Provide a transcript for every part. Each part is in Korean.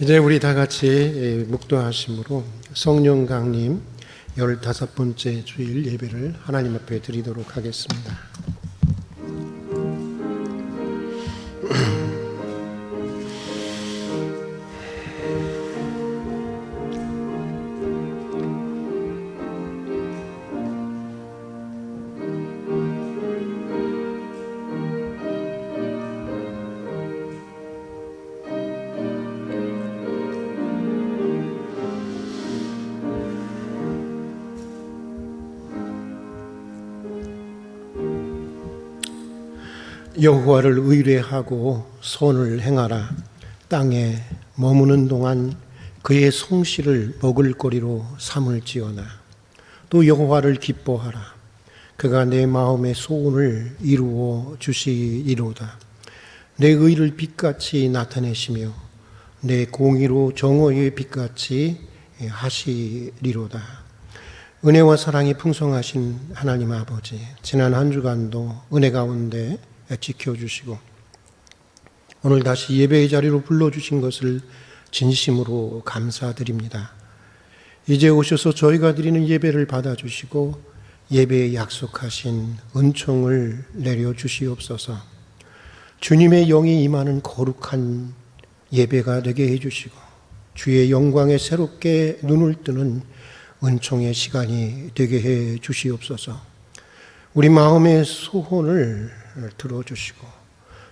이제 우리 다 같이 묵도하심으로 성령 강림 15번째 주일 예배를 하나님 앞에 드리도록 하겠습니다. 여호와를 의뢰하고 선을 행하라. 땅에 머무는 동안 그의 성실을 먹을거리로 삼을지어다. 또 여호와를 기뻐하라. 그가 내 마음의 소원을 이루어 주시리로다. 내 의를 빛같이 나타내시며 내 공의로 정오의 빛같이 하시리로다. 은혜와 사랑이 풍성하신 하나님 아버지, 지난 한 주간도 은혜 가운데 지켜주시고 오늘 다시 예배의 자리로 불러주신 것을 진심으로 감사드립니다. 이제 오셔서 저희가 드리는 예배를 받아주시고 예배에 약속하신 은총을 내려주시옵소서. 주님의 영이 임하는 거룩한 예배가 되게 해주시고 주의 영광에 새롭게 눈을 뜨는 은총의 시간이 되게 해 주시옵소서. 우리 마음의 소원을 들어주시고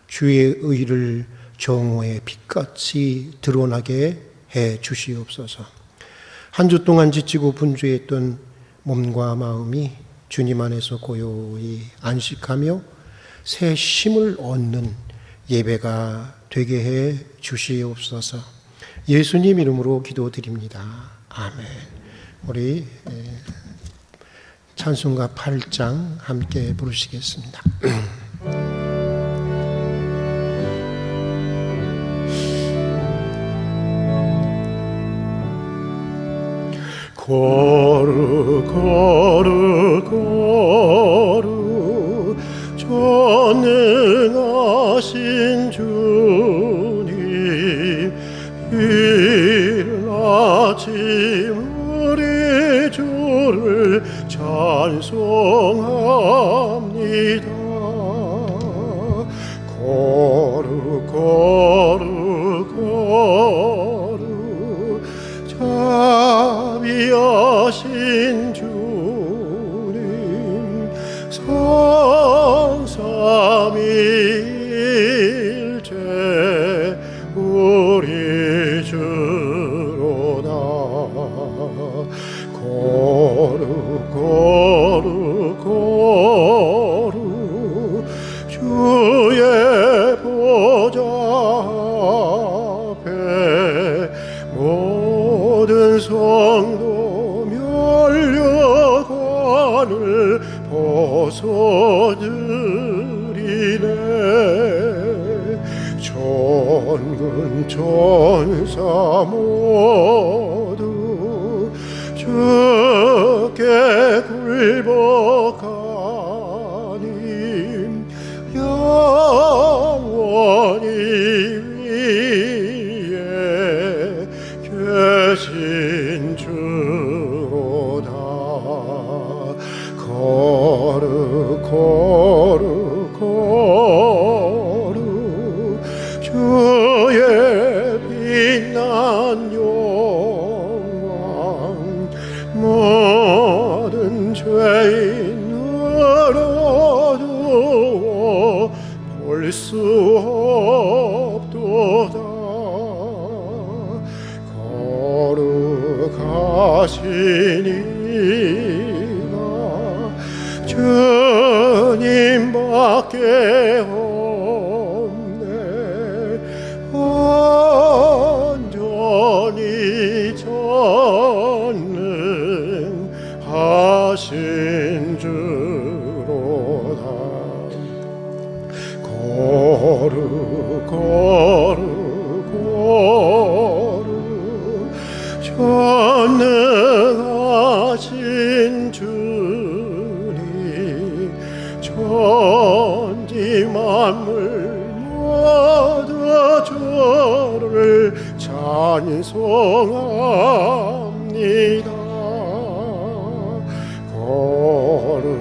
주의 의를 정오의 빛같이 드러나게 해 주시옵소서. 한 주 동안 지치고 분주했던 몸과 마음이 주님 안에서 고요히 안식하며 새 힘을 얻는 예배가 되게 해 주시옵소서. 예수님 이름으로 기도드립니다. 아멘. 우리 찬송가 8장 함께 부르시겠습니다. 거룩 거룩 거룩 전능하신 주님, 이른 아침 우리 주를 찬송합니다. 거룩 거룩 거룩 자비하신 주님, 성삼위일체 우리 주로다. 거룩 거룩 거룩 주의 보좌 앞에 모든 성도 면류관을 벗어드리네. 천군 천사 모두 주께 굴복하니 영원히 위에 계신 주로다. 거룩 거룩 거룩 주의 빛난 영광, 모든 죄인 늘어두어 볼 수 없도다. 거룩하시니가 주님밖에 없네. 온전히 전능하신 주로다. 거룩 거룩 거룩 전능하신 주님, 천지 만물 모두 주를 찬송합니다. 찬송합니다. 거룩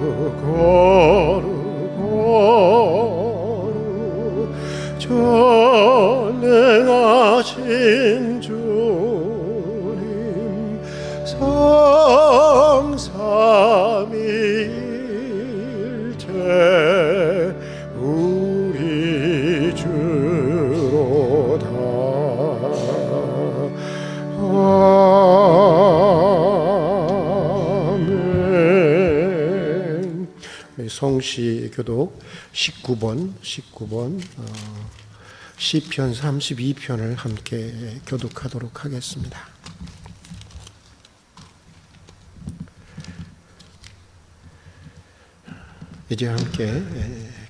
전능하신 주님 성삼위일체 우리 주로다. 아멘. 성시 교독 19번 시편 32편을 함께 교독하도록 하겠습니다. 이제 함께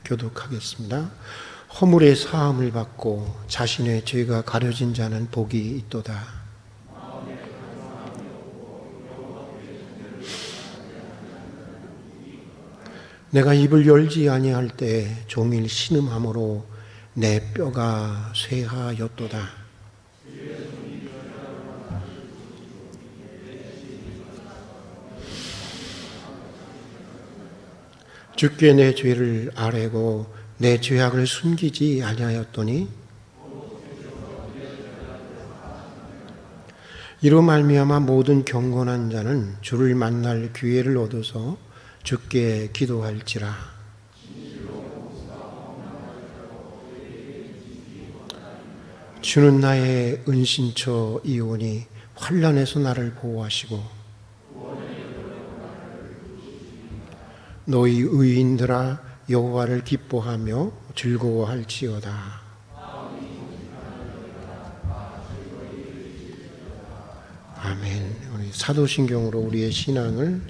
교독하겠습니다. 허물의 사함을 받고 자신의 죄가 가려진 자는 복이 있도다. 내가 입을 열지 아니할 때 종일 신음함으로 내 뼈가 쇠하였도다. 주께 내 죄를 아뢰고 내 죄악을 숨기지 아니하였더니 이로 말미암아 모든 경건한 자는 주를 만날 기회를 얻어서 주께 기도할지라. 주는 나의 은신처이오니 환난에서 나를 보호하시고 너희 의인들아 여호와를 기뻐하며 즐거워할지어다. 아멘. 우리 사도신경으로 우리의 신앙을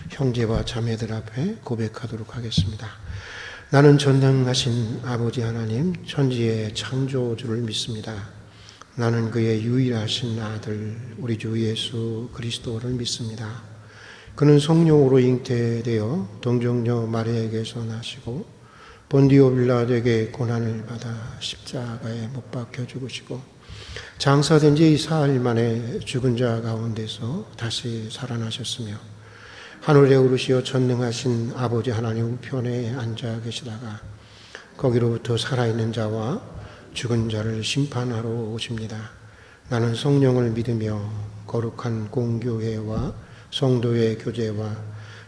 형제와 자매들 앞에 고백하도록 하겠습니다. 나는 전능하신 아버지 하나님 천지의 창조주를 믿습니다. 나는 그의 유일하신 아들 우리 주 예수 그리스도를 믿습니다. 그는 성령으로 잉태되어 동정녀 마리아에게서 나시고 본디오 빌라도에게 고난을 받아 십자가에 못 박혀 죽으시고 장사된 지 사흘 만에 죽은 자 가운데서 다시 살아나셨으며 하늘에 오르시어 전능하신 아버지 하나님 우편에 앉아 계시다가 거기로부터 살아있는 자와 죽은 자를 심판하러 오십니다. 나는 성령을 믿으며 거룩한 공교회와 성도의 교제와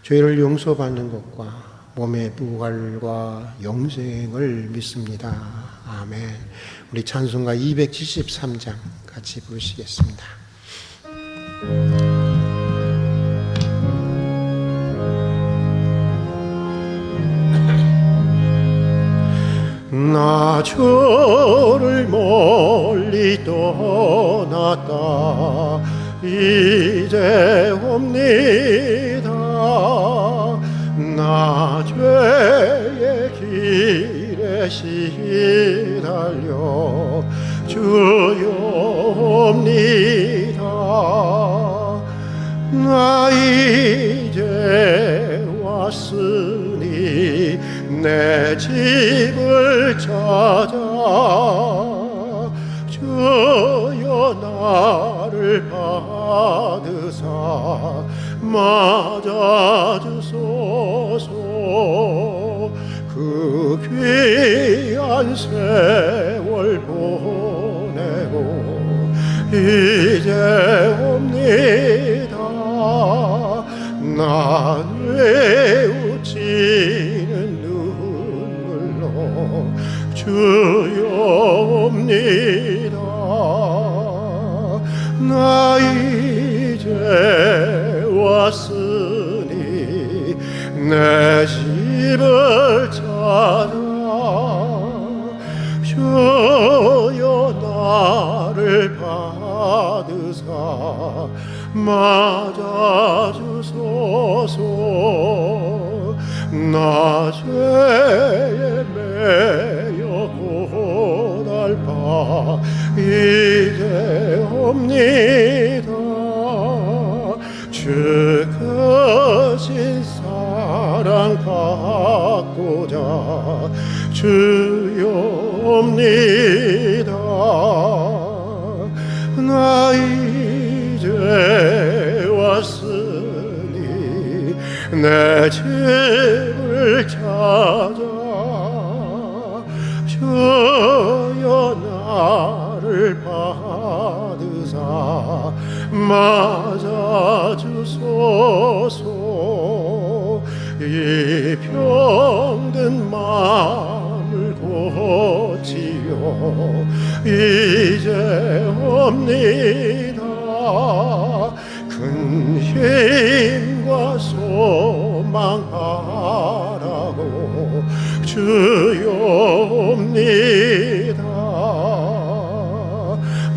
죄를 용서받는 것과 몸의 부활과 영생을 믿습니다. 아멘. 우리 찬송가 273장 같이 부르시겠습니다. 나 주를 멀리 떠났다 이제 옵니다. 나 죄의 길에 시달려 주여 옵니다. 나 이제 왔으니 내 집을 찾아 주여 나를 받으사 맞아주소서. 그 귀한 세월 보내고 이제 옵니다. 나 뉘우치는 눈물로 주여 옵니다. 나 이제 왔으니 내 집을 찾아 주여 나를 받으사 맞아주소서. 나 죄에 매여 고달파 이제 옵니다. 주 크신 사랑 받고자 주여 옵니다. 나 이제 왔으니 내 집을 찾아 주여 나를 받으사 맞아주소서. 이 병든 마음을 고치려 이제 옵니다. 큰 힘과 소망하라고 주여 옵니다.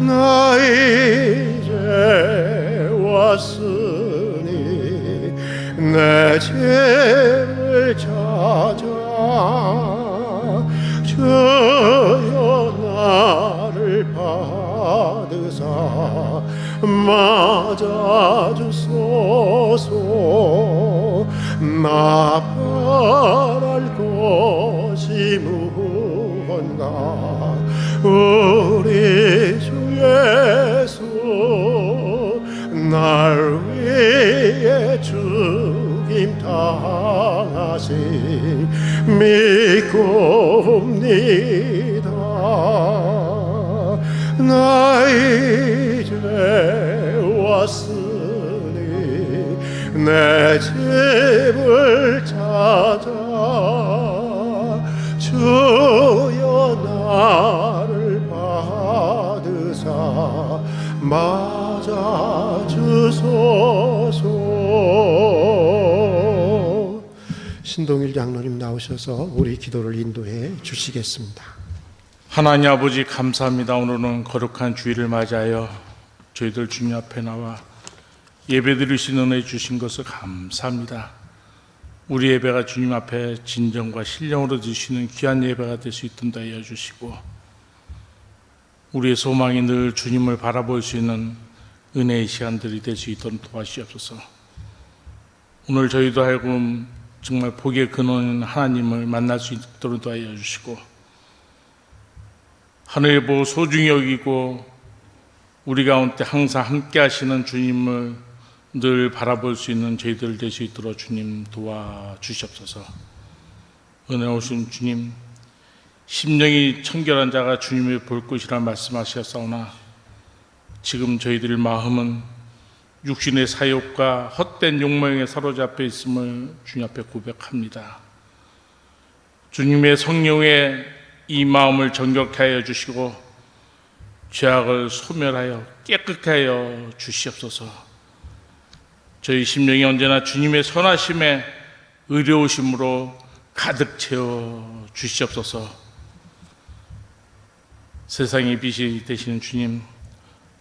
나 이제 왔으니 내 집을 찾아 주여 나를 받으사 맞아주소서. 나 바랄 것이 무언가 우리 주 예수 날 위해 죽임 당하신 믿고 옵니다. 나 이제 왔으니 내 집을 찾아 주여 나를 받으사 맞아주소서. 신동일 장로님 나오셔서 우리 기도를 인도해 주시겠습니다. 하나님 아버지 감사합니다. 오늘은 거룩한 주일을 맞이하여 저희들 주님 앞에 나와 예배드릴 은혜 주신 것을 감사합니다. 우리 예배가 주님 앞에 진정과 신령으로 드시는 귀한 예배가 될 수 있도록 하여 주시고, 우리의 소망이 늘 주님을 바라볼 수 있는 은혜의 시간들이 될 수 있도록 도와주시옵소서. 오늘 저희도 하여금 정말 복의 근원인 하나님을 만날 수 있도록 하여 주시고, 하늘을 보고 소중히 여기고 우리 가운데 항상 함께 하시는 주님을 늘 바라볼 수 있는 저희들 될 수 있도록 주님 도와주시옵소서. 은혜로우신 주님, 심령이 청결한 자가 주님을 볼 것이라 말씀하셨사오나 지금 저희들 마음은 육신의 사욕과 헛된 욕망에 사로잡혀 있음을 주님 앞에 고백합니다. 주님의 성령에 이 마음을 정결케 하여 주시고 죄악을 소멸하여 깨끗하게 하여 주시옵소서. 저희 심령이 언제나 주님의 선하심에 의로우심으로 가득 채워 주시옵소서. 세상의 빛이 되시는 주님,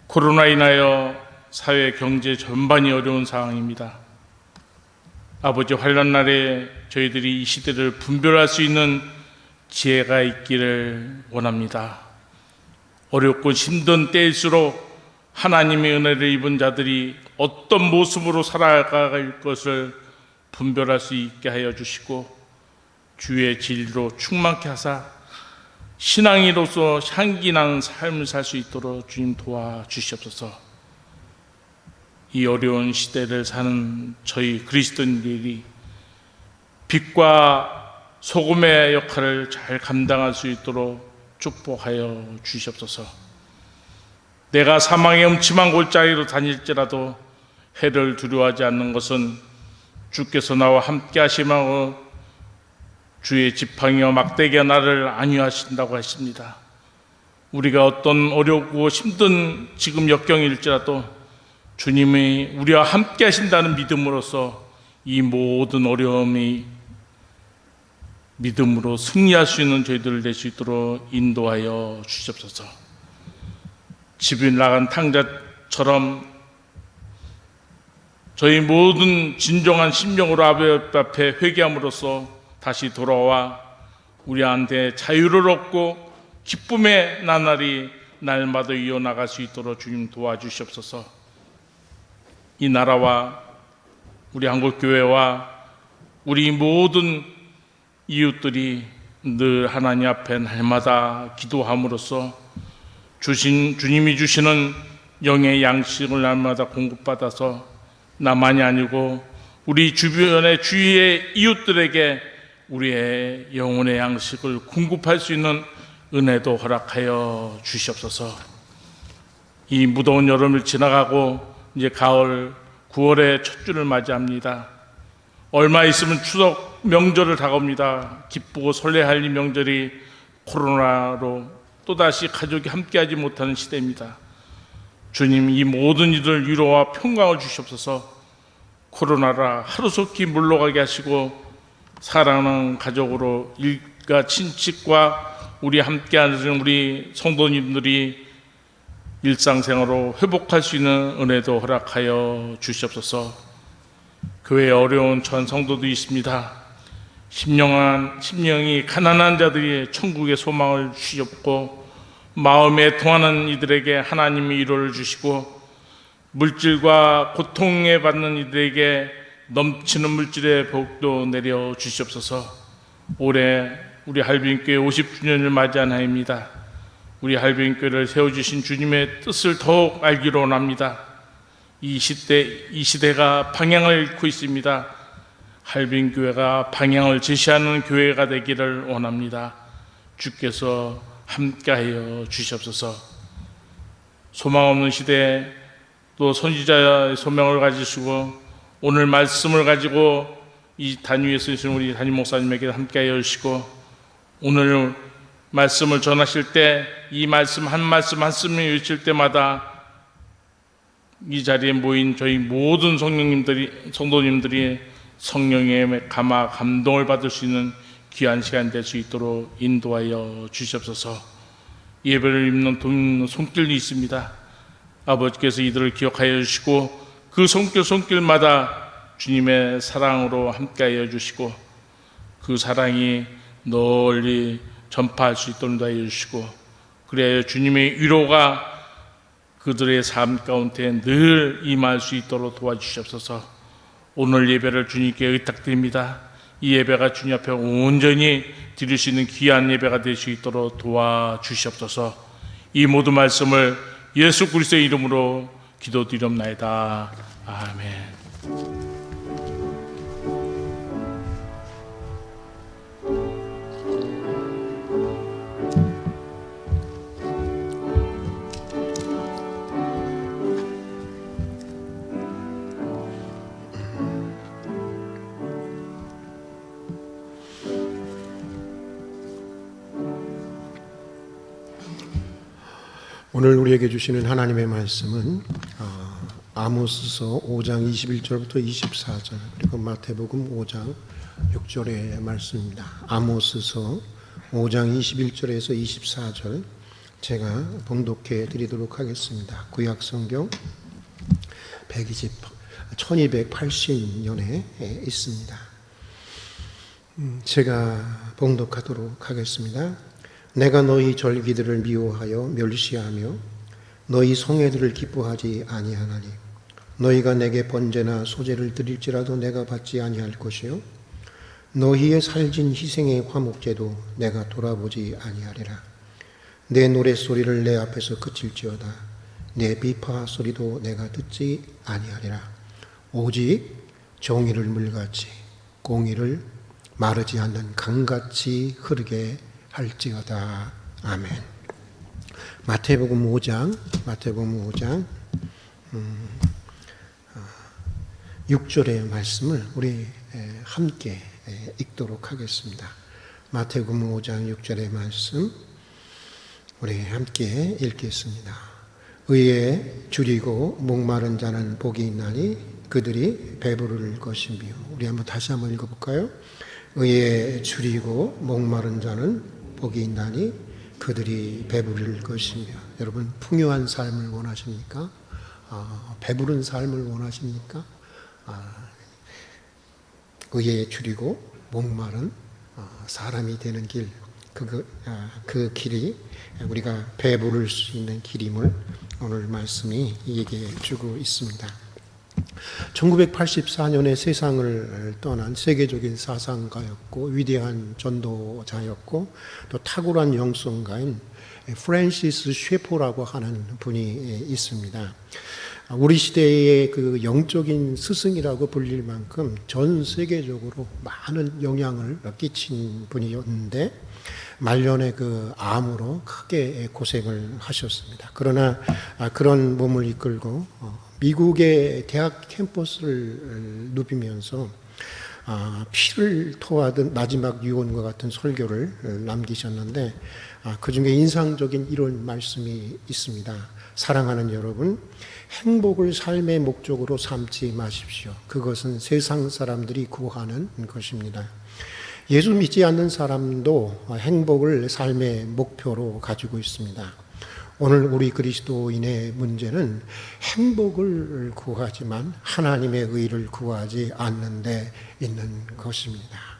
코로나 인하여 사회 경제 전반이 어려운 상황입니다. 아버지, 환난 날에 저희들이 이 시대를 분별할 수 있는 지혜가 있기를 원합니다. 어렵고 힘든 때일수록 하나님의 은혜를 입은 자들이 어떤 모습으로 살아갈 것을 분별할 수 있게 하여 주시고 주의 진리로 충만케 하사 신앙인으로서 향기나는 삶을 살 수 있도록 주님 도와주시옵소서. 이 어려운 시대를 사는 저희 그리스도인들이 빛과 소금의 역할을 잘 감당할 수 있도록 축복하여 주시옵소서. 내가 사망의 음침한 골짜기로 다닐지라도 해를 두려워하지 않는 것은 주께서 나와 함께 하심하고 주의 지팡이와 막대기가 나를 안위하신다고 하십니다. 우리가 어떤 어렵고 힘든 지금 역경일지라도 주님이 우리와 함께 하신다는 믿음으로써 이 모든 어려움이 믿음으로 승리할 수 있는 저희들 될 수 있도록 인도하여 주시옵소서. 집이 나간 탕자처럼 저희 모든 진정한 심령으로 아버지 앞에 회개함으로써 다시 돌아와 우리한테 자유를 얻고 기쁨의 나날이 날마다 이어나갈 수 있도록 주님 도와주시옵소서. 이 나라와 우리 한국교회와 우리 모든 이웃들이 늘 하나님 앞에 날마다 기도함으로써 주님이 주시는 영의 양식을 날마다 공급받아서 나만이 아니고 우리 주변의 주위의 이웃들에게 우리의 영혼의 양식을 공급할 수 있는 은혜도 허락하여 주시옵소서. 이 무더운 여름을 지나가고 이제 가을 9월의 첫 주를 맞이합니다. 얼마 있으면 추석 명절을 다가옵니다. 기쁘고 설레할 이 명절이 코로나로 또다시 가족이 함께하지 못하는 시대입니다. 주님, 이 모든 이들 위로와 평강을 주시옵소서. 코로나라 하루속히 물러가게 하시고 사랑하는 가족으로 일가 친척과 우리 함께하는 우리 성도님들이 일상생활로 회복할 수 있는 은혜도 허락하여 주시옵소서. 교회에 어려운 전 성도도 있습니다. 심령이 가난한 자들이 천국의 소망을 주시옵고 마음에 통하는 이들에게 하나님이 위로를 주시고 물질과 고통에 받는 이들에게 넘치는 물질의 복도 내려 주시옵소서. 올해 우리 할빈교회 50주년을 맞이한 해입니다. 우리 할빈교회를 세워주신 주님의 뜻을 더욱 알기로 원합니다. 이 시대가 방향을 잃고 있습니다. 할빈교회가 방향을 제시하는 교회가 되기를 원합니다. 주께서 함께하여 주시옵소서. 소망 없는 시대에 또 선지자의 소명을 가지시고 오늘 말씀을 가지고 이 단위에 쓰신 우리 담임 목사님에게 함께하여 주시고 오늘 말씀을 전하실 때 이 말씀 한 말씀을 외칠 때마다 이 자리에 모인 저희 모든 성도님들이 성령의 감동을 받을 수 있는 귀한 시간 될 수 있도록 인도하여 주시옵소서. 예배를 입는 손길이 있습니다. 아버지께서 이들을 기억하여 주시고 그 손길마다 주님의 사랑으로 함께하여 주시고 그 사랑이 널리 전파할 수 있도록 인도하여 주시고 그래야 주님의 위로가 그들의 삶 가운데 늘 임할 수 있도록 도와주시옵소서. 오늘 예배를 주님께 의탁드립니다. 이 예배가 주님 앞에 온전히 드릴 수 있는 귀한 예배가 될 수 있도록 도와주시옵소서. 이 모든 말씀을 예수 그리스도의 이름으로 기도드리옵나이다. 아멘. 오늘 우리에게 주시는 하나님의 말씀은 아모스서 5장 21절부터 24절 그리고 마태복음 5장 6절의 말씀입니다. 아모스서 5장 21절에서 24절 제가 봉독해 드리도록 하겠습니다. 구약성경 1280년에 있습니다. 제가 봉독하도록 하겠습니다. 내가 너희 절기들을 미워하여 멸시하며 너희 성회들을 기뻐하지 아니하나니 너희가 내게 번제나 소제를 드릴지라도 내가 받지 아니할 것이요 너희의 살진 희생의 화목제도 내가 돌아보지 아니하리라. 내 노랫소리를 내 앞에서 그칠지어다. 내 비파 소리도 내가 듣지 아니하리라. 오직 정의를 물같이 공의를 마르지 않는 강같이 흐르게 할지어다. 아멘. 마태복음 5장 6절의 말씀을 우리 함께 읽도록 하겠습니다. 마태복음 5장 6절의 말씀 우리 함께 읽겠습니다. 의에 줄이고 목마른 자는 복이 있나니 그들이 배부를 것이며. 우리 다시 한번 읽어볼까요? 의에 줄이고 목마른 자는 복이 있나니 그들이 배부를 것이며. 여러분 풍요한 삶을 원하십니까? 배부른 삶을 원하십니까? 의에 줄이고 목마른 사람이 되는 길, 그 길이 우리가 배부를 수 있는 길임을 오늘 말씀이 얘기해 주고 있습니다. 1984년에 세상을 떠난 세계적인 사상가였고 위대한 전도자였고 또 탁월한 영성가인 프랜시스 쉐포라고 하는 분이 있습니다. 우리 시대의 그 영적인 스승이라고 불릴 만큼 전 세계적으로 많은 영향을 끼친 분이었는데 말년에 그 암으로 크게 고생을 하셨습니다. 그러나 그런 몸을 이끌고 미국의 대학 캠퍼스를 누비면서 피를 토하던 마지막 유언과 같은 설교를 남기셨는데 그 중에 인상적인 이런 말씀이 있습니다. 사랑하는 여러분, 행복을 삶의 목적으로 삼지 마십시오. 그것은 세상 사람들이 구하는 것입니다. 예수 믿지 않는 사람도 행복을 삶의 목표로 가지고 있습니다. 오늘 우리 그리스도인의 문제는 행복을 구하지만 하나님의 의를 구하지 않는 데 있는 것입니다.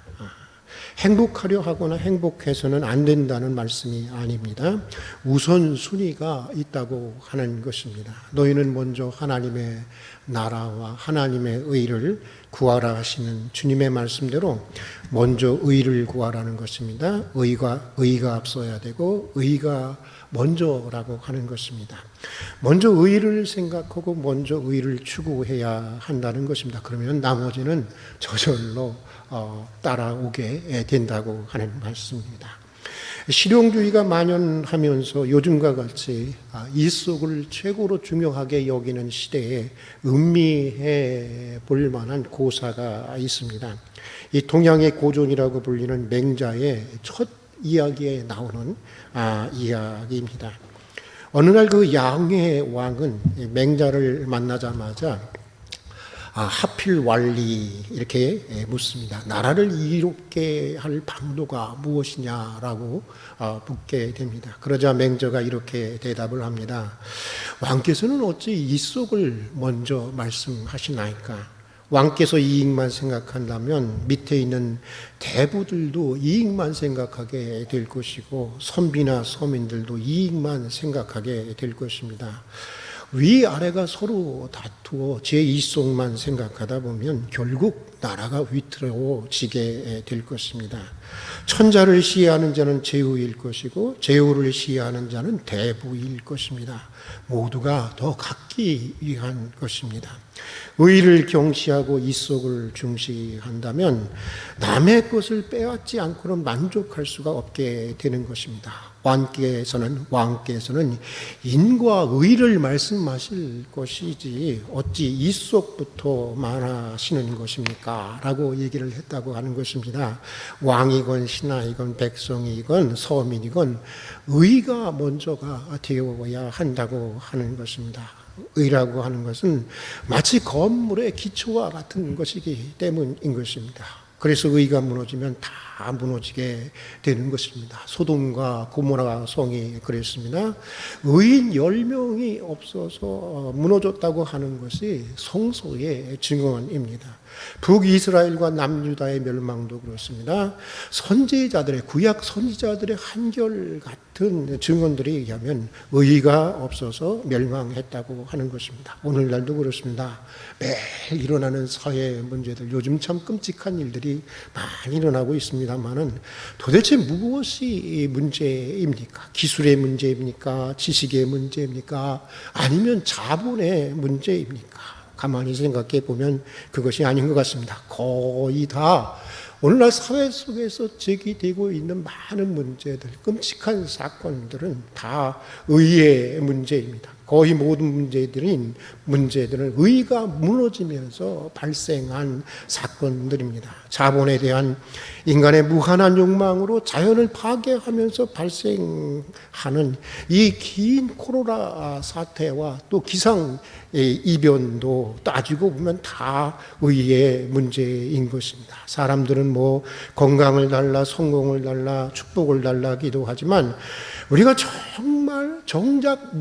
행복하려 하거나 행복해서는 안 된다는 말씀이 아닙니다. 우선순위가 있다고 하는 것입니다. 너희는 먼저 하나님의 나라와 하나님의 의를 구하라 하시는 주님의 말씀대로 먼저 의를 구하라는 것입니다. 의가 앞서야 되고 의가 먼저라고 하는 것입니다. 먼저 의를 생각하고 먼저 의를 추구해야 한다는 것입니다. 그러면 나머지는 저절로 따라오게 된다고 하는 말씀입니다. 실용주의가 만연하면서 요즘과 같이 이속을 최고로 중요하게 여기는 시대에 음미해 볼 만한 고사가 있습니다. 이 동양의 고전이라고 불리는 맹자의 첫 이야기에 나오는 이야기입니다. 어느 날 그 양의 왕은 맹자를 만나자마자 하필 왈리 이렇게 묻습니다. 나라를 이롭게 할 방도가 무엇이냐라고 묻게 됩니다. 그러자 맹자가 이렇게 대답을 합니다. 왕께서는 어찌 이속을 먼저 말씀하시나이까? 왕께서 이익만 생각한다면 밑에 있는 대부들도 이익만 생각하게 될 것이고 선비나 서민들도 이익만 생각하게 될 것입니다. 위아래가 서로 다투어 제 이속만 생각하다 보면 결국 나라가 위태로워지게 될 것입니다. 천자를 시해하는 자는 제후일 것이고 제후를 시해하는 자는 대부일 것입니다. 모두가 더 갖기 위한 것입니다. 의를 경시하고 이속을 중시한다면 남의 것을 빼앗지 않고는 만족할 수가 없게 되는 것입니다. 왕께서는 인과 의를 말씀하실 것이지 어찌 이속부터 말하시는 것입니까? 라고 얘기를 했다고 하는 것입니다. 왕이건 신하이건 백성이건 서민이건 의가 먼저가 되어야 한다고 하는 것입니다. 의라고 하는 것은 마치 건물의 기초와 같은 것이기 때문인 것입니다. 그래서 의가 무너지면 다 무너지게 되는 것입니다. 소돔과 고모라 성이 그랬습니다. 의인 10명이 없어서 무너졌다고 하는 것이 성소의 증언입니다. 북이스라엘과 남유다의 멸망도 그렇습니다. 선지자들의 구약 선지자들의 한결같은 증언들에 의하면 의가 없어서 멸망했다고 하는 것입니다. 오늘날도 그렇습니다. 매일 일어나는 사회 문제들, 요즘 참 끔찍한 일들이 많이 일어나고 있습니다만은 도대체 무엇이 문제입니까? 기술의 문제입니까? 지식의 문제입니까? 아니면 자본의 문제입니까? 가만히 생각해 보면 그것이 아닌 것 같습니다. 거의 다 오늘날 사회 속에서 제기되고 있는 많은 문제들, 끔찍한 사건들은 다 의의 문제입니다. 거의 모든 문제들은 의가 무너지면서 발생한 사건들입니다. 자본에 대한 인간의 무한한 욕망으로 자연을 파괴하면서 발생하는 이 긴 코로나 사태와 또 기상 이변도 따지고 보면 다 의의 문제인 것입니다. 사람들은 뭐 건강을 달라, 성공을 달라, 축복을 달라 기도하지만 우리가 정작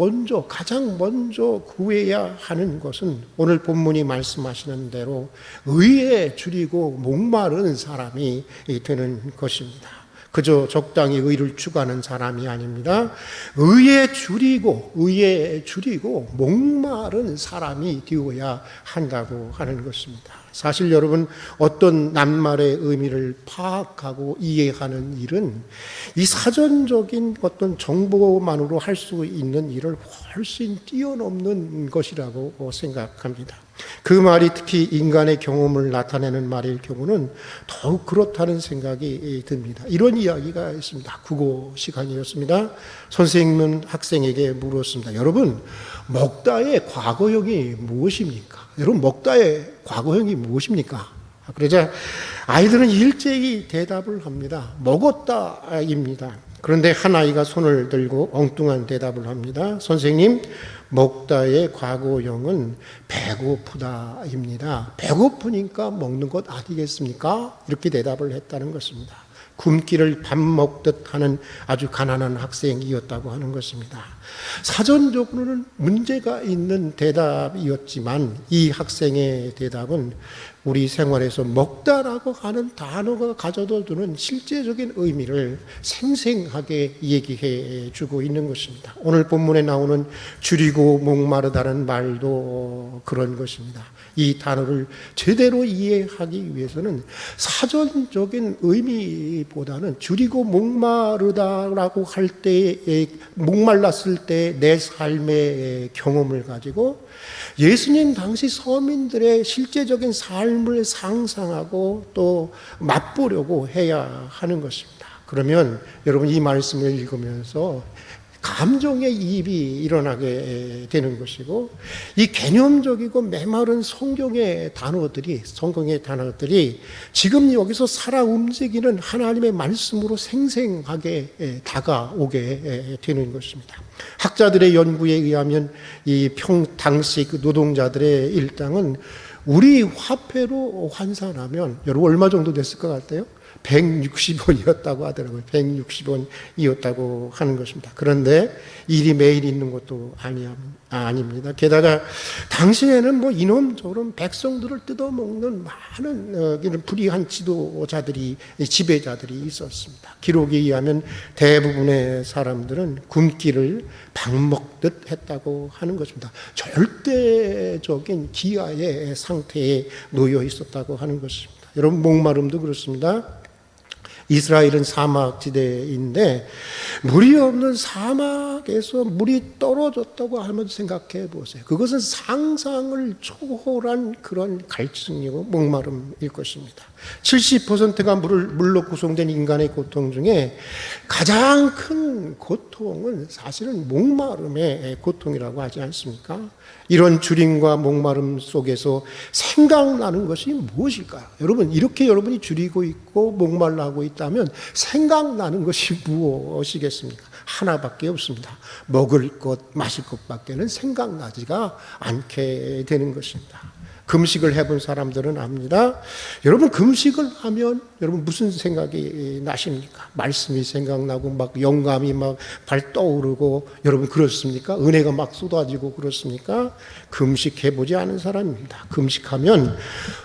가장 먼저 구해야 하는 것은 오늘 본문이 말씀하시는 대로 의에 줄이고 목마른 사람이 되는 것입니다. 그저 적당히 의를 추구하는 사람이 아닙니다. 의에 줄이고 목마른 사람이 되어야 한다고 하는 것입니다. 사실 여러분, 어떤 낱말의 의미를 파악하고 이해하는 일은 이 사전적인 어떤 정보만으로 할 수 있는 일을 훨씬 뛰어넘는 것이라고 생각합니다. 그 말이 특히 인간의 경험을 나타내는 말일 경우는 더욱 그렇다는 생각이 듭니다. 이런 이야기가 있습니다. 국어 시간이었습니다. 선생님은 학생에게 물었습니다. 여러분, 먹다의 과거형이 무엇입니까? 여러분, 먹다의 과거형이 무엇입니까? 그러자 아이들은 일제히 대답을 합니다. 먹었다입니다. 그런데 한 아이가 손을 들고 엉뚱한 대답을 합니다. 선생님, 먹다의 과거형은 배고프다입니다. 배고프니까 먹는 것 아니겠습니까? 이렇게 대답을 했다는 것입니다. 굶기를 밥 먹듯 하는 아주 가난한 학생이었다고 하는 것입니다. 사전적으로는 문제가 있는 대답이었지만 이 학생의 대답은 우리 생활에서 먹다라고 하는 단어가 가져다 주는 실제적인 의미를 생생하게 얘기해 주고 있는 것입니다. 오늘 본문에 나오는 줄이고 목마르다는 말도 그런 것입니다. 이 단어를 제대로 이해하기 위해서는 사전적인 의미보다는 줄이고 목마르다라고 할 때, 목말랐을 때 내 삶의 경험을 가지고 예수님 당시 서민들의 실제적인 삶을 상상하고 또 맛보려고 해야 하는 것입니다. 그러면 여러분, 이 말씀을 읽으면서 감정의 이입이 일어나게 되는 것이고, 이 개념적이고 메마른 성경의 단어들이 지금 여기서 살아 움직이는 하나님의 말씀으로 생생하게 다가오게 되는 것입니다. 학자들의 연구에 의하면 당시 그 노동자들의 일당은 우리 화폐로 환산하면 여러분 얼마 정도 됐을 것 같아요? 160원이었다고 하더라고요. 160원이었다고 하는 것입니다. 그런데 일이 매일 있는 것도 아닙니다. 게다가 당시에는 뭐 이놈저놈 백성들을 뜯어먹는 많은 불의한 지도자들이, 지배자들이 있었습니다. 기록에 의하면 대부분의 사람들은 굶기를 밥 먹듯 했다고 하는 것입니다. 절대적인 기아의 상태에 놓여 있었다고 하는 것입니다. 여러분, 목마름도 그렇습니다. 이스라엘은 사막지대인데 물이 없는 사막에서 물이 떨어졌다고 하면 생각해 보세요. 그것은 상상을 초월한 그런 갈증이고 목마름일 것입니다. 70%가 물로 구성된 인간의 고통 중에 가장 큰 고통은 사실은 목마름의 고통이라고 하지 않습니까? 이런 줄임과 목마름 속에서 생각나는 것이 무엇일까요? 여러분, 이렇게 여러분이 줄이고 있고 목말라하고 있다면 생각나는 것이 무엇이겠습니까? 하나밖에 없습니다. 먹을 것, 마실 것밖에는 생각나지가 않게 되는 것입니다. 금식을 해본 사람들은 압니다. 여러분, 금식을 하면 여러분 무슨 생각이 나십니까? 말씀이 생각나고 막 영감이 막 발 떠오르고, 여러분 그렇습니까? 은혜가 막 쏟아지고 그렇습니까? 금식해보지 않은 사람입니다. 금식하면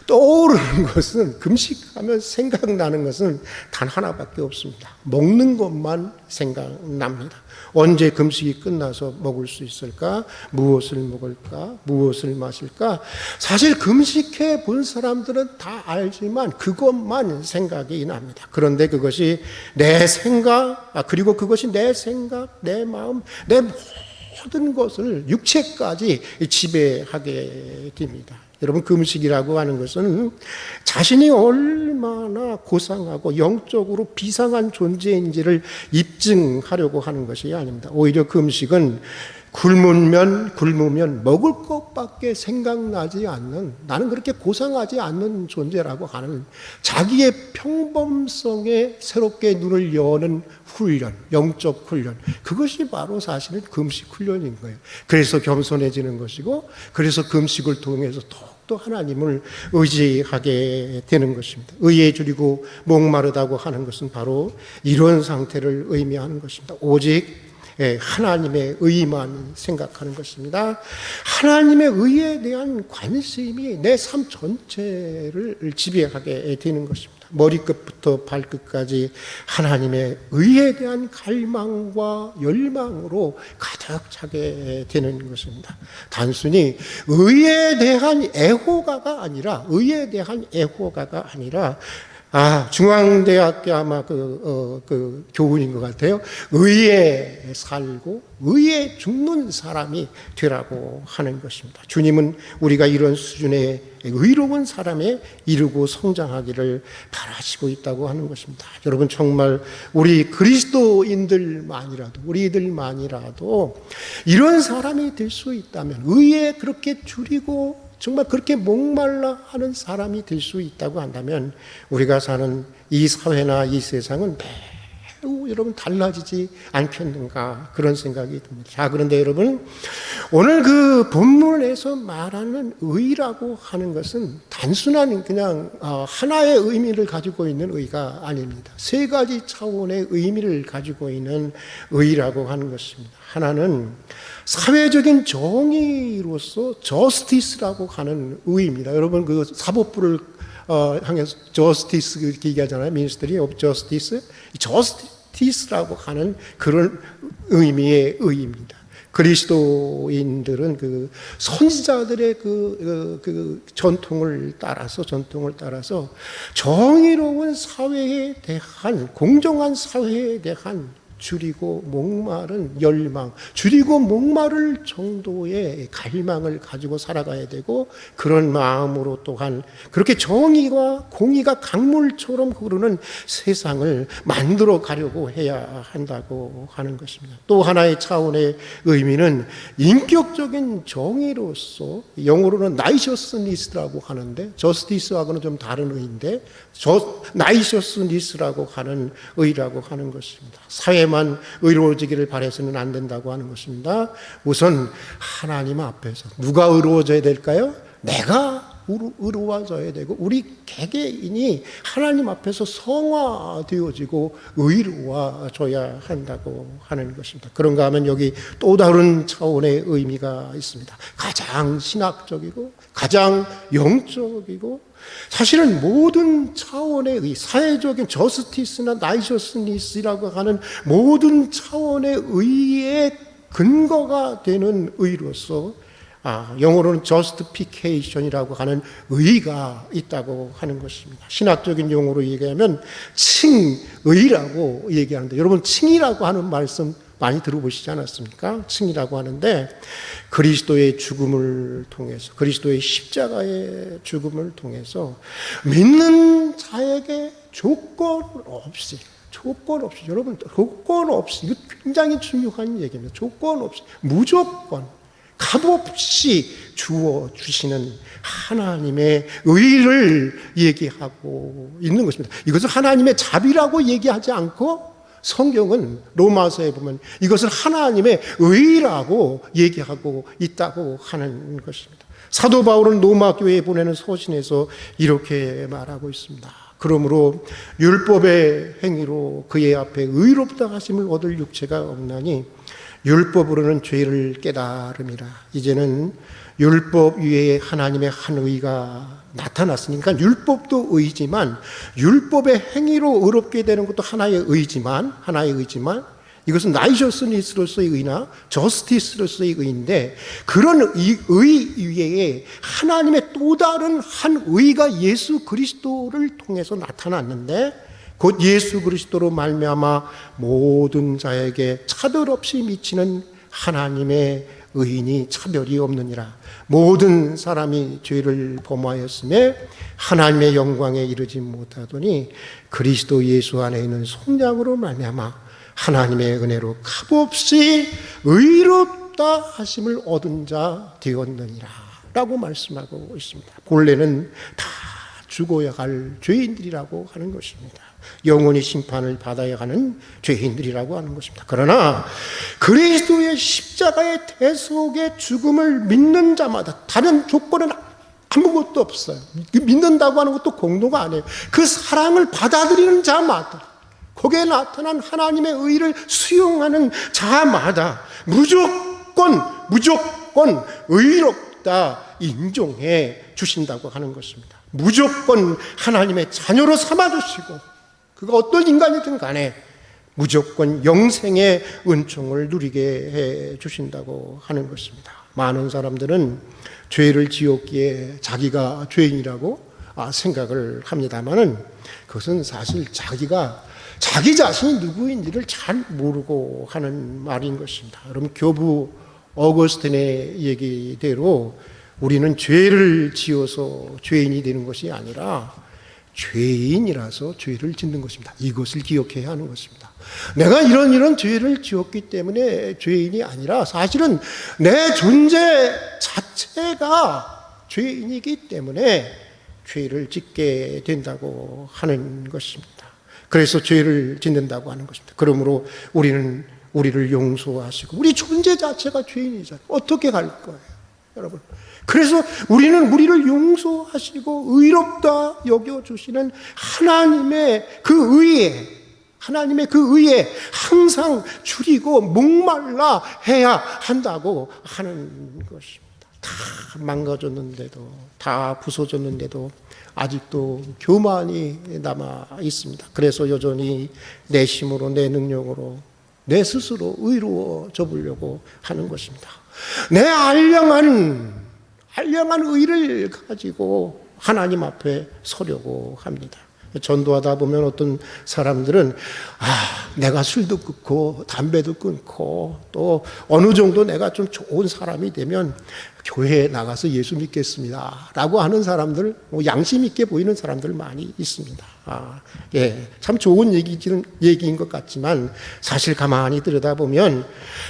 떠오르는 것은, 금식하면 생각나는 것은 단 하나밖에 없습니다. 먹는 것만 생각납니다. 언제 금식이 끝나서 먹을 수 있을까? 무엇을 먹을까? 무엇을 마실까? 사실 금식해 본 사람들은 다 알지만 그것만 생각이 납니다. 그런데 그것이 내 생각, 그리고 그것이 내 생각, 내 마음, 내 모든 것을 육체까지 지배하게 됩니다. 여러분, 금식이라고 하는 것은 자신이 얼마나 고상하고 영적으로 비상한 존재인지를 입증하려고 하는 것이 아닙니다. 오히려 금식은 굶으면 먹을 것밖에 생각나지 않는, 나는 그렇게 고상하지 않는 존재라고 하는 자기의 평범성에 새롭게 눈을 여는 훈련, 영적 훈련, 그것이 바로 사실은 금식 훈련인 거예요. 그래서 겸손해지는 것이고, 그래서 금식을 통해서 또 하나님을 의지하게 되는 것입니다. 의에 줄이고 목마르다고 하는 것은 바로 이런 상태를 의미하는 것입니다. 오직 하나님의 의만 생각하는 것입니다. 하나님의 의에 대한 관심이 내 삶 전체를 지배하게 되는 것입니다. 머리끝부터 발끝까지 하나님의 의에 대한 갈망과 열망으로 가득 차게 되는 것입니다. 단순히 의에 대한 애호가가 아니라 중앙대학교 아마 그 교훈인 것 같아요. 의에 살고 의에 죽는 사람이 되라고 하는 것입니다. 주님은 우리가 이런 수준의 의로운 사람에 이르고 성장하기를 바라시고 있다고 하는 것입니다. 여러분, 정말 우리 우리들만이라도 이런 사람이 될 수 있다면, 의에 그렇게 줄이고 정말 그렇게 목말라 하는 사람이 될 수 있다고 한다면, 우리가 사는 이 사회나 이 세상은 매우 여러분 달라지지 않겠는가, 그런 생각이 듭니다. 자, 그런데 여러분, 오늘 그 본문에서 말하는 의라고 하는 것은 단순한 그냥 하나의 의미를 가지고 있는 의가 아닙니다. 세 가지 차원의 의미를 가지고 있는 의라고 하는 것입니다. 하나는 사회적인 정의로서 저스티스라고 하는 의입니다. 여러분, 그 사법부를 향해서 저스티스 이렇게 얘기하잖아요. Ministry of Justice. 저스티스라고 하는 그런 의미의 의입니다. 그리스도인들은 그 선지자들의 그 전통을 따라서 정의로운 사회에 대한, 공정한 사회에 대한 줄이고 목마른 열망, 줄이고 목마를 정도의 갈망을 가지고 살아가야 되고, 그런 마음으로 또한 그렇게 정의와 공의가 강물처럼 흐르는 세상을 만들어 가려고 해야 한다고 하는 것입니다. 또 하나의 차원의 의미는 인격적인 정의로서, 영어로는 나이셔스니스라고 하는데, 저스티스하고는 좀 다른 의인데, 나이셔스니스라고 하는 의라고 하는 것입니다. 사회만 의로워지기를 바라서는 안 된다고 하는 것입니다. 우선 하나님 앞에서 누가 의로워져야 될까요? 내가 의로워져야 되고, 우리 개개인이 하나님 앞에서 성화되어지고 의로워져야 한다고 하는 것입니다. 그런가 하면 여기 또 다른 차원의 의미가 있습니다. 가장 신학적이고 가장 영적이고, 사실은 모든 차원의 의, 사회적인 저스티스나 나이셔스니스라고 하는 모든 차원의 의의 근거가 되는 의로서, 영어로는 justification이라고 하는 의의가 있다고 하는 것입니다. 신학적인 용어로 얘기하면 칭의라고 얘기하는데, 여러분, 칭이라고 하는 말씀 많이 들어보시지 않았습니까? 칭이라고 하는데, 그리스도의 죽음을 통해서, 그리스도의 십자가의 죽음을 통해서 믿는 자에게 조건 없이, 여러분, 조건 없이, 이거 굉장히 중요한 얘기입니다. 조건 없이, 무조건, 값없이 주어주시는 하나님의 의를 얘기하고 있는 것입니다. 이것을 하나님의 자비라고 얘기하지 않고, 성경은 로마서에 보면 이것을 하나님의 의라고 얘기하고 있다고 하는 것입니다. 사도 바울은 로마 교회에 보내는 서신에서 이렇게 말하고 있습니다. 그러므로 율법의 행위로 그의 앞에 의롭다 하심을 얻을 육체가 없나니 율법으로는 죄를 깨달음이라. 이제는 율법 위에 하나님의 한 의가 나타났으니까, 율법도 의지만, 율법의 행위로 의롭게 되는 것도 하나의 의지만, 이것은 나이셔스니스로서의 의나 저스티스로서의 의인데, 그런 의 위에 하나님의 또 다른 한 의가 예수 그리스도를 통해서 나타났는데, 곧 예수 그리스도로 말미암아 모든 자에게 차별 없이 미치는 하나님의 의인이 차별이 없느니라. 모든 사람이 죄를 범하였음에 하나님의 영광에 이르지 못하더니 그리스도 예수 안에 있는 속량으로 말미암아 하나님의 은혜로 값없이 의롭다 하심을 얻은 자 되었느니라 라고 말씀하고 있습니다. 본래는 다 죽어야 할 죄인들이라고 하는 것입니다. 영원히 심판을 받아야 하는 죄인들이라고 하는 것입니다. 그러나 그리스도의 십자가의 대속의 죽음을 믿는 자마다, 다른 조건은 아무것도 없어요. 믿는다고 하는 것도 공로가 아니에요. 그 사랑을 받아들이는 자마다, 거기에 나타난 하나님의 의를 수용하는 자마다 무조건 의롭다 인정해 주신다고 하는 것입니다. 무조건 하나님의 자녀로 삼아주시고 그가 어떤 인간이든 간에 무조건 영생의 은총을 누리게 해 주신다고 하는 것입니다. 많은 사람들은 죄를 지었기에 자기가 죄인이라고 생각을 합니다만은 그것은 사실 자기 자신이 누구인지를 잘 모르고 하는 말인 것입니다. 여러분, 교부 어거스틴의 얘기대로 우리는 죄를 지어서 죄인이 되는 것이 아니라 죄인이라서 죄를 짓는 것입니다. 이것을 기억해야 하는 것입니다. 내가 이런 죄를 지었기 때문에 죄인이 아니라 사실은 내 존재 자체가 죄인이기 때문에 죄를 짓게 된다고 하는 것입니다. 그래서 죄를 짓는다고 하는 것입니다. 그러므로 우리는 우리를 용서하시고 우리 존재 자체가 죄인이잖아요. 어떻게 갈 거예요, 여러분? 그래서 우리는 우리를 용서하시고 의롭다 여겨주시는 하나님의 그 의에 항상 줄이고 목말라 해야 한다고 하는 것입니다. 다 망가졌는데도, 다 부서졌는데도 아직도 교만이 남아 있습니다. 그래서 여전히 내 힘으로, 내 능력으로, 내 스스로 의로워져 보려고 하는 것입니다. 내 알량한 의를 가지고 하나님 앞에 서려고 합니다. 전도하다 보면 어떤 사람들은 내가 술도 끊고 담배도 끊고 또 어느 정도 내가 좀 좋은 사람이 되면 교회에 나가서 예수 믿겠습니다 라고 하는 사람들, 양심 있게 보이는 사람들 많이 있습니다. 참 좋은 얘기인 것 같지만 사실 가만히 들여다보면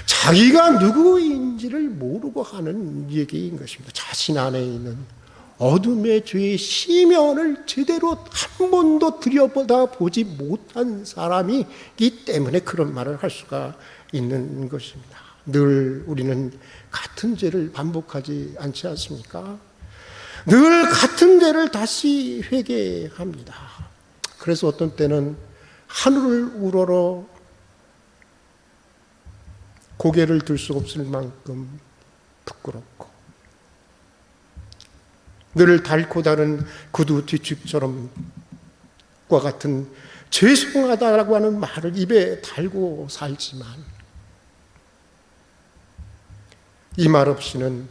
자기가 누구인지를 모르고 하는 얘기인 것입니다. 자신 안에 있는 어둠의 죄의 시면을 제대로 한 번도 들여보다 보지 못한 사람이기 때문에 그런 말을 할 수가 있는 것입니다. 늘 우리는 같은 죄를 반복하지 않지 않습니까? 늘 같은 죄를 다시 회개합니다. 그래서 어떤 때는 하늘을 우러러 고개를 들 수 없을 만큼 부끄럽고 늘 닳고 다른 구두 뒤축처럼 과 같은 죄송하다라고 하는 말을 입에 달고 살지만 이 말 없이는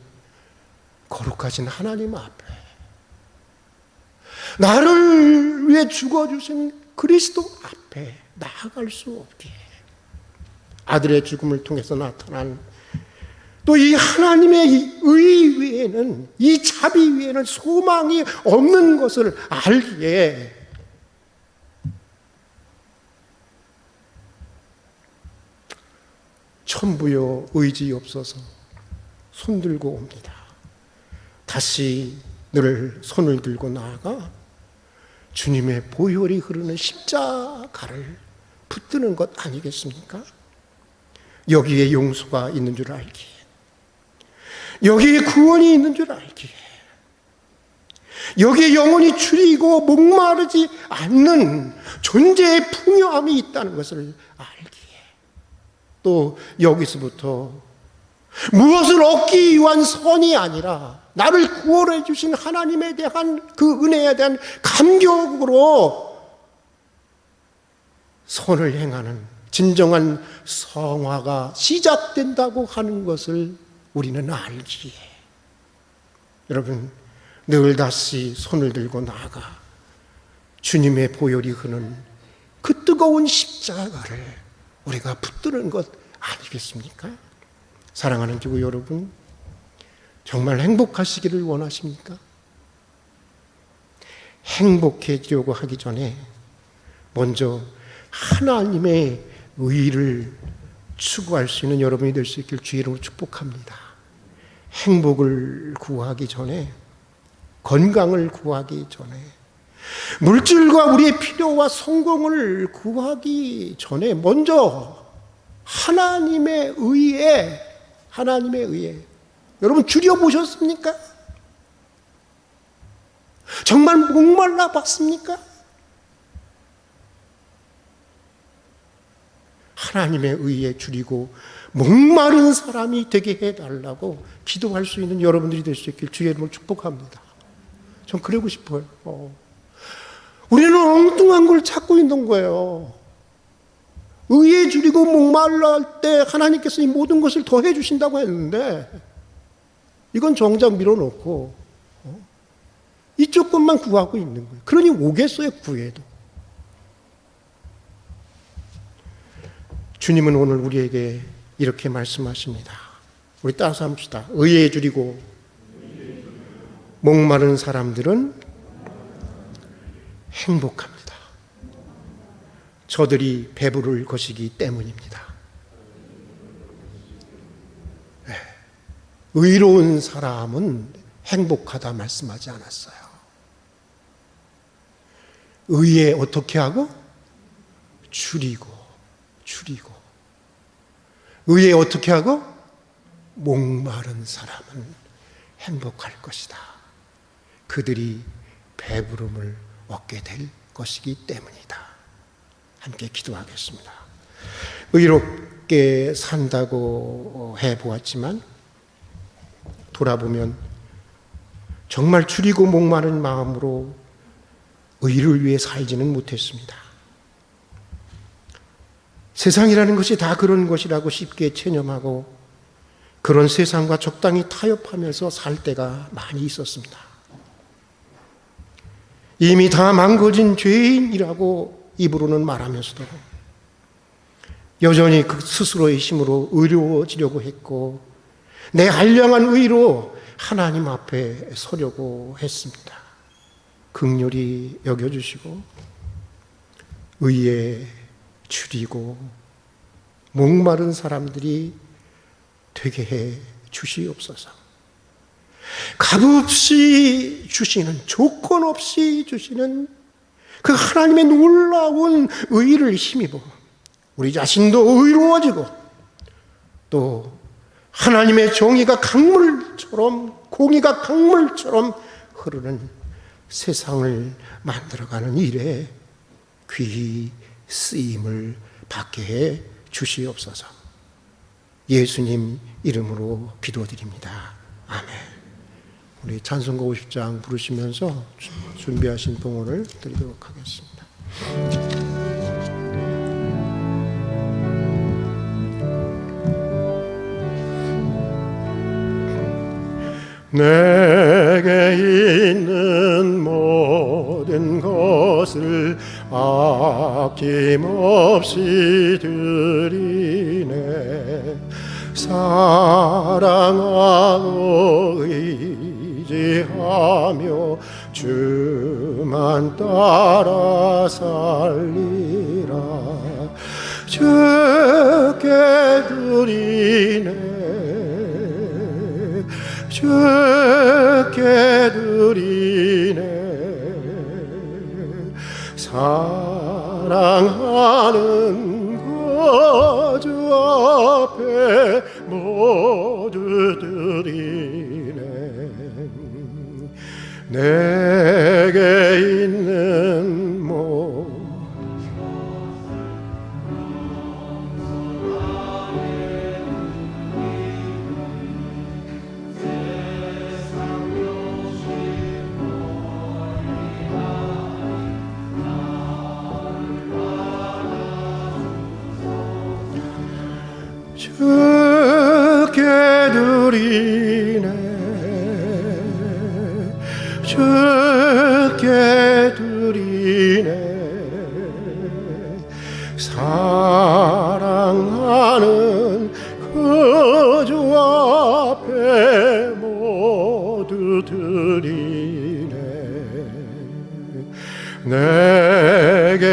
거룩하신 하나님 앞에 나를 위해 죽어주신 그리스도 앞에 나아갈 수 없게 아들의 죽음을 통해서 나타난 또 이 하나님의 의 위에는, 이 자비 위에는 소망이 없는 것을 알기에 천부여 의지없어서 손들고 옵니다. 다시 늘 손을 들고 나아가 주님의 보혈이 흐르는 십자가를 붙드는 것 아니겠습니까? 여기에 용서가 있는 줄 알기에, 여기에 구원이 있는 줄 알기에, 여기에 영원히 줄이고 목마르지 않는 존재의 풍요함이 있다는 것을 알기에, 또 여기서부터 무엇을 얻기 위한 선이 아니라 나를 구원해 주신 하나님에 대한 그 은혜에 대한 감격으로 선을 행하는 진정한 성화가 시작된다고 하는 것을 우리는 알기에, 여러분 늘 다시 손을 들고 나아가 주님의 보혈이 흐르는 그 뜨거운 십자가를 우리가 붙드는 것 아니겠습니까? 사랑하는 주부 여러분, 정말 행복하시기를 원하십니까? 행복해지려고 하기 전에 먼저 하나님의 의를 추구할 수 있는 여러분이 될 수 있길 주의 이름으로 축복합니다. 행복을 구하기 전에, 건강을 구하기 전에, 물질과 우리의 필요와 성공을 구하기 전에 먼저 하나님의 의에, 여러분 줄여보셨습니까? 정말 목말라 봤습니까? 하나님의 의에 줄이고 목마른 사람이 되게 해달라고 기도할 수 있는 여러분들이 될 수 있길 주의 이름으로 축복합니다. 전 그러고 싶어요. 우리는 엉뚱한 걸 찾고 있는 거예요. 의에 줄이고 목말라 때 하나님께서 이 모든 것을 더해 주신다고 했는데 이건 정작 밀어놓고 이쪽 것만 구하고 있는 거예요. 그러니 오겠어요, 구해도. 주님은 오늘 우리에게 이렇게 말씀하십니다. 우리 따라서 합시다. 의에 줄이고 목마른 사람들은 행복합니다. 저들이 배부를 것이기 때문입니다. 네. 의로운 사람은 행복하다 말씀하지 않았어요. 의에 어떻게 하고? 줄이고. 의에 어떻게 하고? 목마른 사람은 행복할 것이다. 그들이 배부름을 얻게 될 것이기 때문이다. 함께 기도하겠습니다. 의롭게 산다고 해보았지만 돌아보면 정말 줄이고 목마른 마음으로 의를 위해 살지는 못했습니다. 세상이라는 것이 다 그런 것이라고 쉽게 체념하고 그런 세상과 적당히 타협하면서 살 때가 많이 있었습니다. 이미 다 망가진 죄인이라고 입으로는 말하면서도 여전히 그 스스로의 힘으로 의로워지려고 했고 내 한량한 의로 하나님 앞에 서려고 했습니다. 긍휼히 여겨주시고 의에 줄이고 목마른 사람들이 되게 해 주시옵소서. 값없이 주시는, 조건 없이 주시는 그 하나님의 놀라운 의를 힘입어 우리 자신도 의로워지고 또 하나님의 정의가 강물처럼, 공의가 강물처럼 흐르는 세상을 만들어가는 일에 귀히 쓰임을 받게 해 주시옵소서. 예수님 이름으로 기도드립니다. 아멘. 우리 찬송가 50장 부르시면서 준비하신 봉헌을 드리도록 하겠습니다. 내게 있는 모든 것을 아낌없이 드리네. 사랑하고 의지하며 주만 따라 살리라. 주께 드리네. 주께 드리네. 사랑하는 거주 앞에 모두 드리네. 내게 있는 주께 드리네. 주께 드리네. 사랑하는 그 주 앞에 모두 드리네. 내게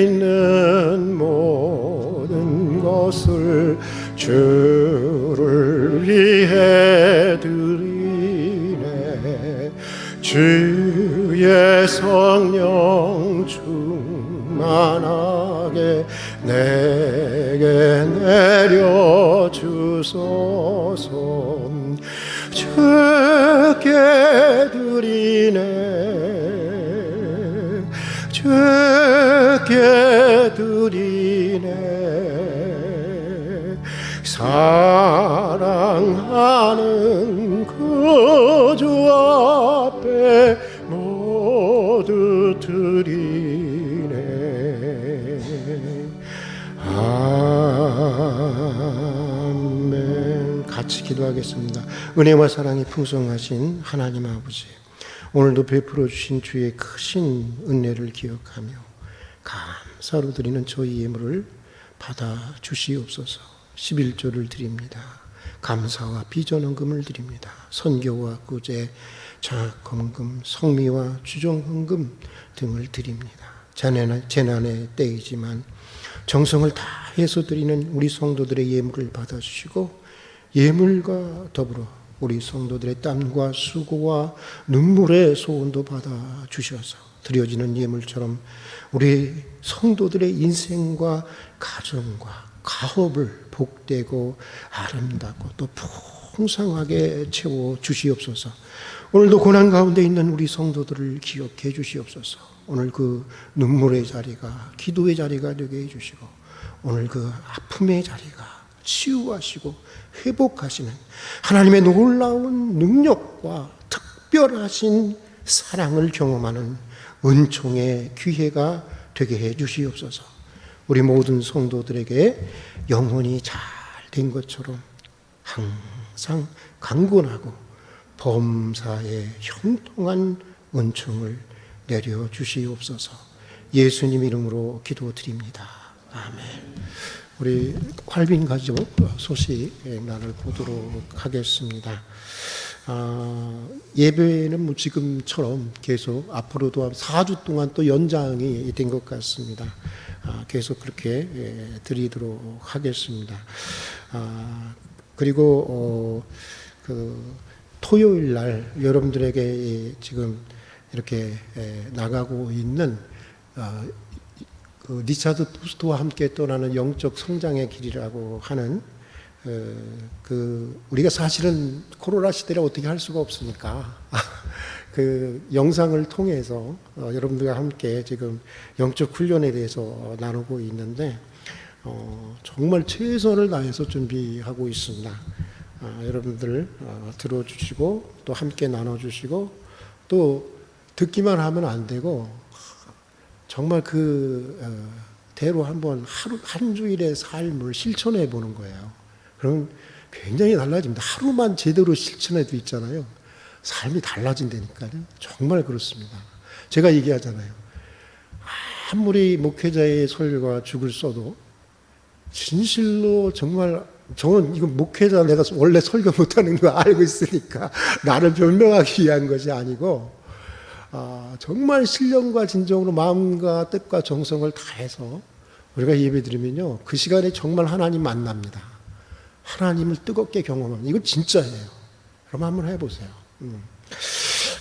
있는 모든 것을 주를 위해 드리네. 주의 성령 충만하게 내게 내려 주소서. 주께 드리네. 주께 드리네. 사랑하는 그 주 앞에 아멘. 같이 기도하겠습니다. 은혜와 사랑이 풍성하신 하나님 아버지, 오늘도 베풀어 주신 주의 크신 은혜를 기억하며 감사로 드리는 저희 예물을 받아 주시옵소서. 11조를 드립니다. 감사와 비전헌금을 드립니다. 선교와 구제, 장학헌금, 성미와 주정헌금 등을 드립니다. 재난의 때이지만 정성을 다해서 드리는 우리 성도들의 예물을 받아주시고, 예물과 더불어 우리 성도들의 땀과 수고와 눈물의 소원도 받아주셔서 드려지는 예물처럼 우리 성도들의 인생과 가정과 가업을 복되고 아름답고 또 풍성하게 채워주시옵소서. 오늘도 고난 가운데 있는 우리 성도들을 기억해 주시옵소서. 오늘 그 눈물의 자리가 기도의 자리가 되게 해주시고, 오늘 그 아픔의 자리가 치유하시고 회복하시는 하나님의 놀라운 능력과 특별하신 사랑을 경험하는 은총의 기회가 되게 해 주시옵소서. 우리 모든 성도들에게 영혼이 잘 된 것처럼 항상 강건하고 범사에 형통한 은총을 내려 주시옵소서. 예수님 이름으로 기도드립니다. 아멘. 우리 활빈 가족 소식 나눠보도록 하겠습니다. 예배는 지금처럼 계속 앞으로도 4주 동안 또 연장이 된 것 같습니다. 계속 그렇게 드리도록 하겠습니다. 그리고 그 토요일 날 여러분들에게 지금 이렇게 나가고 있는 그 리차드 부스트와 함께 떠나는 영적 성장의 길이라고 하는 그 우리가 사실은 코로나 시대를 어떻게 할 수가 없으니까 그 영상을 통해서 여러분들과 함께 지금 영적 훈련에 대해서 나누고 있는데 정말 최선을 다해서 준비하고 있습니다. 여러분들 들어주시고 또 함께 나눠주시고 또 듣기만 하면 안 되고 정말 그 대로 한번 한 주일의 삶을 실천해 보는 거예요. 그럼 굉장히 달라집니다. 하루만 제대로 실천해도 있잖아요. 삶이 달라진다니까요. 정말 그렇습니다. 제가 얘기하잖아요. 아무리 목회자의 설교가 죽을 써도 진실로 정말 저는 이거 목회자 내가 원래 설교 못하는 거 알고 있으니까 나를 변명하기 위한 것이 아니고 정말 신령과 진정으로 마음과 뜻과 정성을 다해서 우리가 예배드리면요 그 시간에 정말 하나님 만납니다. 하나님을 뜨겁게 경험하는 이거 진짜예요. 그럼 한번 해보세요.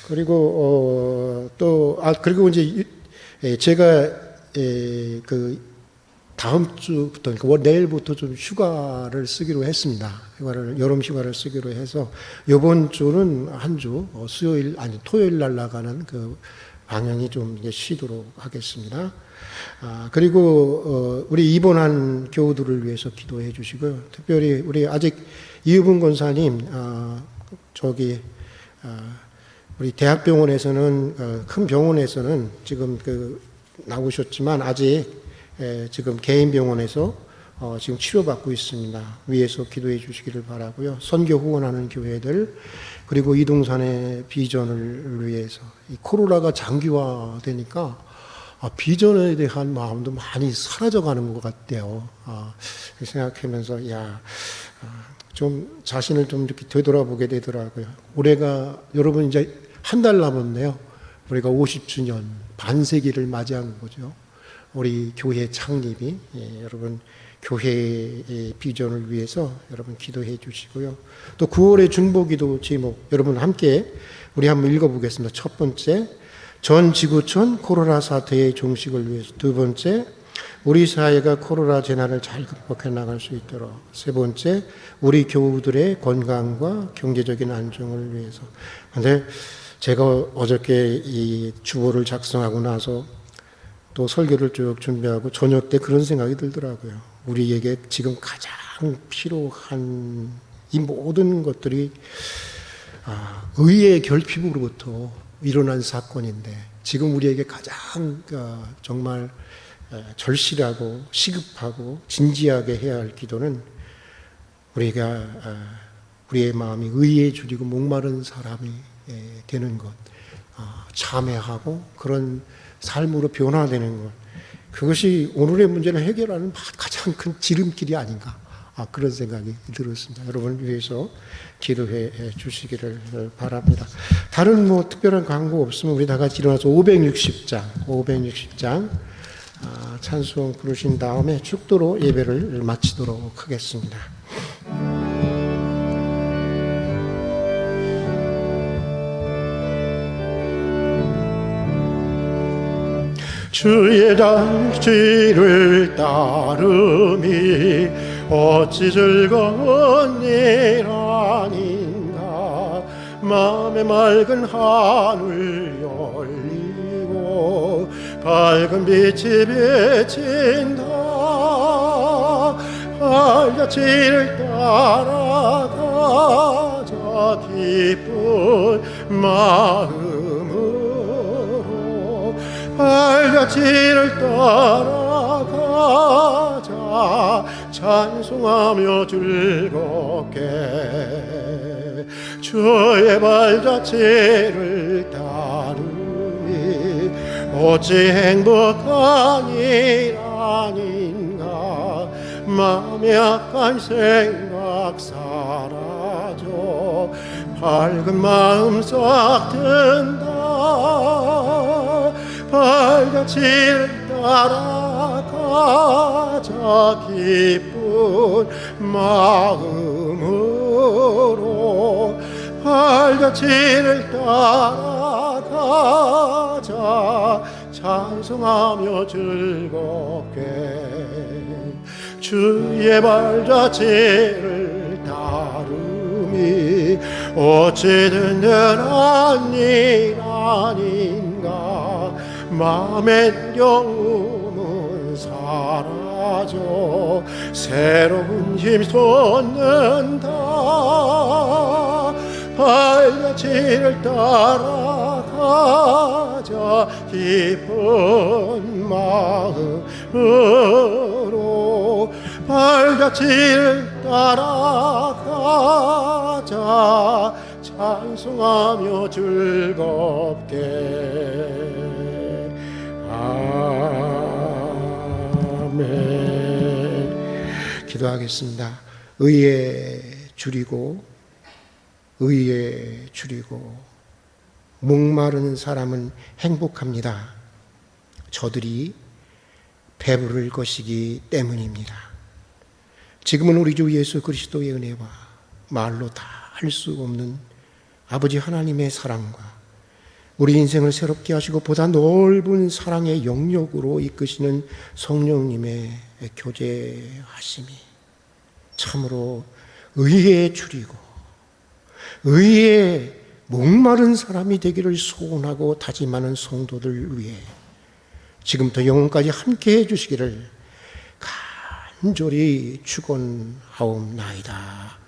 그리고 그리고 이제 제가 그 다음 주부터 그러니까 내일부터 좀 휴가를 쓰기로 했습니다. 여름 휴가를 쓰기로 해서 이번 주는 한 주 토요일 날 나가는 그 방향이 좀 이제 쉬도록 하겠습니다. 그리고 우리 입원한 교우들을 위해서 기도해 주시고요. 특별히 우리 아직 이유분 권사님 우리 대학병원에서는 큰 병원에서는 지금 나오셨지만 아직 지금 개인 병원에서 지금 치료받고 있습니다. 위에서 기도해 주시기를 바라고요. 선교 후원하는 교회들 그리고 이동산의 비전을 위해서 이 코로나가 장기화되니까 비전에 대한 마음도 많이 사라져가는 것 같아요. 생각하면서 좀 자신을 좀 이렇게 되돌아보게 되더라고요. 올해가 여러분 이제 한 달 남았네요. 우리가 50주년 반세기를 맞이한 거죠. 우리 교회 창립이 여러분 교회의 비전을 위해서 여러분 기도해 주시고요. 또 9월의 중보기도 제목 여러분 함께 우리 한번 읽어보겠습니다. 첫 번째, 전 지구촌 코로나 사태의 종식을 위해서. 두 번째, 우리 사회가 코로나 재난을 잘 극복해 나갈 수 있도록. 세 번째, 우리 교우들의 건강과 경제적인 안정을 위해서. 근데 제가 어저께 이 주보를 작성하고 나서 또 설교를 쭉 준비하고 저녁 때 그런 생각이 들더라고요. 우리에게 지금 가장 필요한 이 모든 것들이 의의 결핍으로부터 일어난 사건인데 지금 우리에게 가장 정말 절실하고 시급하고 진지하게 해야 할 기도는 우리가 우리의 마음이 의에 줄이고 목마른 사람이 되는 것, 참회하고 그런 삶으로 변화되는 것, 그것이 오늘의 문제를 해결하는 가장 큰 지름길이 아닌가, 그런 생각이 들었습니다. 여러분을 위해서 기도해 주시기를 바랍니다. 다른 특별한 광고 없으면 우리 다 같이 일어나서 560장 찬송 부르신 다음에 축도로 예배를 마치도록 하겠습니다. 주의 장치를 따름이 어찌 즐거운 일 아닌가. 마음의 맑은 하늘 열리고 밝은 빛이 비친다. 알같이를 따라가자 기쁜 마음으로. 알같이를 따라가자 찬송하며 즐겁게. 주의 발자취를 따르니 어찌 행복한 일 아닌가. 마음의 악한 생각 사라져 밝은 마음 싹 든다. 발자취를 따라가자 기쁜 마음으로. 발자취를 따라가자 찬송하며 즐겁게. 주의 발자취를 따름이 어찌 든든한 일 아닌가. 마음의 두려움은 사라져 새로운 힘 솟는다. 발자취를 따라가자 기쁜 마음으로. 발자취를 따라가자 찬송하며 즐겁게. 아멘. 기도하겠습니다. 의에 줄이고 목마른 사람은 행복합니다. 저들이 배부를 것이기 때문입니다. 지금은 우리 주 예수 그리스도의 은혜와 말로 다 할 수 없는 아버지 하나님의 사랑과 우리 인생을 새롭게 하시고 보다 넓은 사랑의 영역으로 이끄시는 성령님의 교제하심이 참으로 의에 줄이고 의에 목마른 사람이 되기를 소원하고 다짐하는 성도들 위해 지금부터 영원까지 함께 해주시기를 간절히 축원하옵나이다.